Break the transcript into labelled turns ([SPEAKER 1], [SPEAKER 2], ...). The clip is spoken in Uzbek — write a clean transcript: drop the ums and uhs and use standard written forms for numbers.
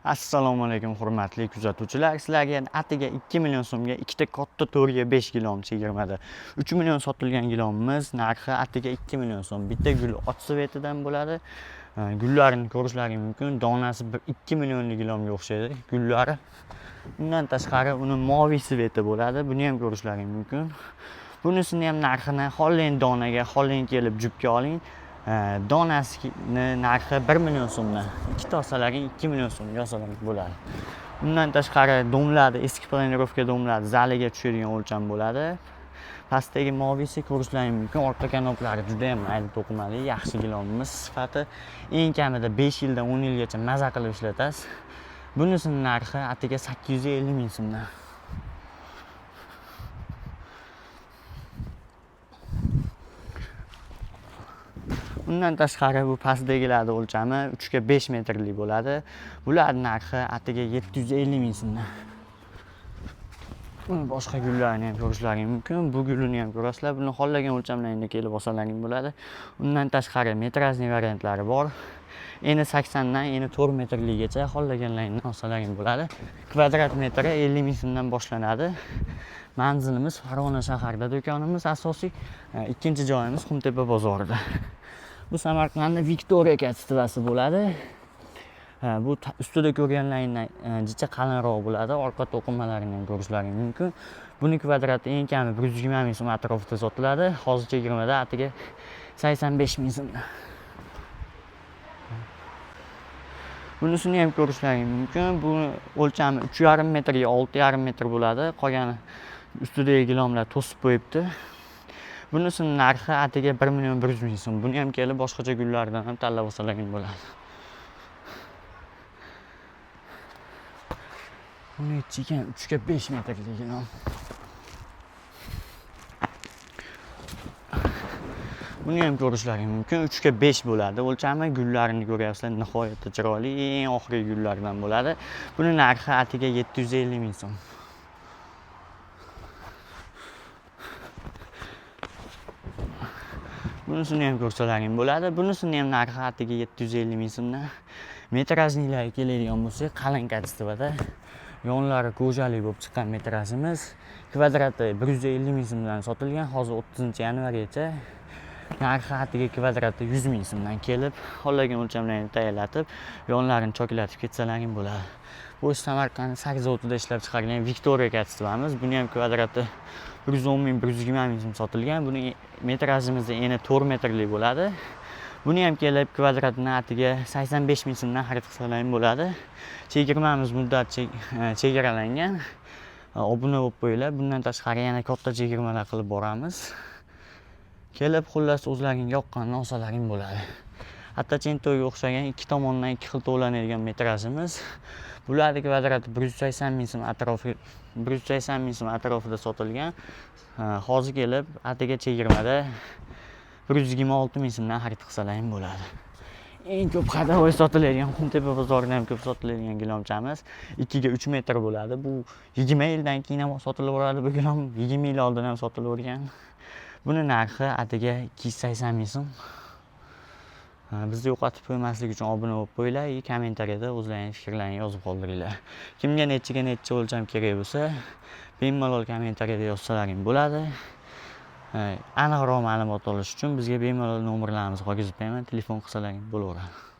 [SPEAKER 1] Assalomu alaykum hurmatli kuzatuvchilar. Sizlarga atiga 2 million so'mga ikkita katta to'rga 5 gilom chegirmada. 3 million sotilgan gilomimiz narxi atiga 2 million so'm. Bitta gul otsvetidan bo'ladi. Gullarini ko'rishlaring mumkin. Donasi 2 millionlik gilomga o'xshaydi. Gullari. Undan tashqari uni moviy sveti bo'ladi. Buni ham ko'rishlaring mumkin. Bunisini ham narxini xohlang donaga, xohlang kelib jupga oling. Donasini narxi 1 million so'mdan. Ikkita olsalaring 2 million so'mga olsalaring bo'ladi. Undan tashqari domladi, eski planirovka domladi zaliga tushadigan o'lcham bo'ladi. Pastdagi movisi ko'rishlaring mumkin. Orqa kanoplari juda ham mayda to'qimali, yaxshi gilomimiz. Sifati eng kamida 5 yildan 10 yilgacha maza qilib ishlatasiz. Bunisining narxi atiga 850 ming so'mdan. Undan tashqari bu pastdagilarning o'lchami 3 ga 5 metrlik bo'ladi. Bularning narxi atiga 750 ming so'mdan. Buni boshqa gullarni ham ko'rishlaring mumkin. Bu gulini ham ko'rasizlar. Buni xohlagan o'lchamlaringda kelib olsalaring bo'ladi. Undan tashqari metrajli variantlari bor. Eni 80 dan eni 4 metrligacha xohlaganlaringdan olsalaring bo'ladi. Kvadrat metri 50 ming so'mdan boshlanadi. Manzilimiz Farg'ona shaharida, do'konimiz asosiy, ikkinchi joyimiz Xumtepa bozorida. Bu Samarqandning Victoria katstivasi bo'ladi. Bu ustida ko'rganlaringdan jicha qalinroq bo'ladi. Orqa to'qimalarini ham ko'rishlaring mumkin. Buni kvadrati eng kami 120 ming so'm atrofida sotiladi. Hozircha chegirmada atiga 85 ming so'm. Bunisini ham ko'rishlaring mumkin. Bu o'lchami 3,5 metrga 6,5 metr bo'ladi. Qolgani ustidagi gilomlar to'sib qo'yibdi. Bunisining narxi atiga 1 million 100 ming so'm. Buni ham kelib boshqacha gullardan ham tanlab olsalaring bo'ladi. Buni ichigan 3 ga 5 metrlik gilom. Buni ham ko'rishlaring mumkin. 3 ga 5 bo'ladi. O'lchami gullarini ko'ryapsizlar, nihoyatda chiroyli, eng oxirgi gullardan bo'ladi. Buni narxi atiga 750 ming so'm. Bunisini ham ko'rsalaring bo'ladi. Bunisini ham narxi atiga 750 ming so'mdan. Metrajnilarga keladigan bo'lsak, qalin katstivada yonlari ko'jali bo'lib chiqqan metrajimiz. Kvadrati 150 ming so'mdan sotilgan. Hozir 30-yanvargacha narxi atiga kvadrati 100 ming so'mdan kelib, xohlagan o'lchamlarni tayyorlatib, yonlarini choklatib ketsalaring bo'ladi. Bu Samarqand Sakzavodida ishlab chiqargan Victoria katstivamiz. Buni ham kvadrati 110 ming, 120 ming so'm sotilgan. Buni metrajimiz eni 4 metrlik bo'ladi. Buni ham kelib kvadratini atiga 85 ming so'mdan xarid qilsalaring bo'ladi. Chegirmamiz muddat chegaralangan. Obuna bo'lib qo'yinglar. Bundan tashqari yana katta chegirmalar qilib boramiz. Kelib xullas o'zlaringga yoqqanini olsalaring bo'ladi. Attachentoga o'xshagan ikki tomondan ikki xil to'lanadigan metrajimiz. Bularning kvadrati 180 ming so'm atrofida sotilgan. Hozir kelib atiga chegirmada 126 ming so'mdan xarid qilsalaring bo'ladi. Eng ko'p xadovoy sotiladigan Xumtepa bozorida ham ko'p sotiladigan gilomchamiz 2 ga 3 metr bo'ladi. Bu 20 yildan keyin ham sotilib boradi. Bu gilom 20 yil oldin ham sotilib o'rgan. Buni narxi atiga 280 ming so'm. Bizni yo'qotib qo'ymaslik uchun obuna bo'lib qo'yinglar, kommentariyada o'zlaringiz fikrlaringizni yozib qoldiringlar. Kimga necha o'lcham kerak bo'lsa, bemalol kommentariyada yozsalaring bo'ladi. Aniqroq ma'lumot olish uchun bizga bemalol nomerlarimizni qoldirib qo'yaman, telefon qilsalaring bo'laveradi.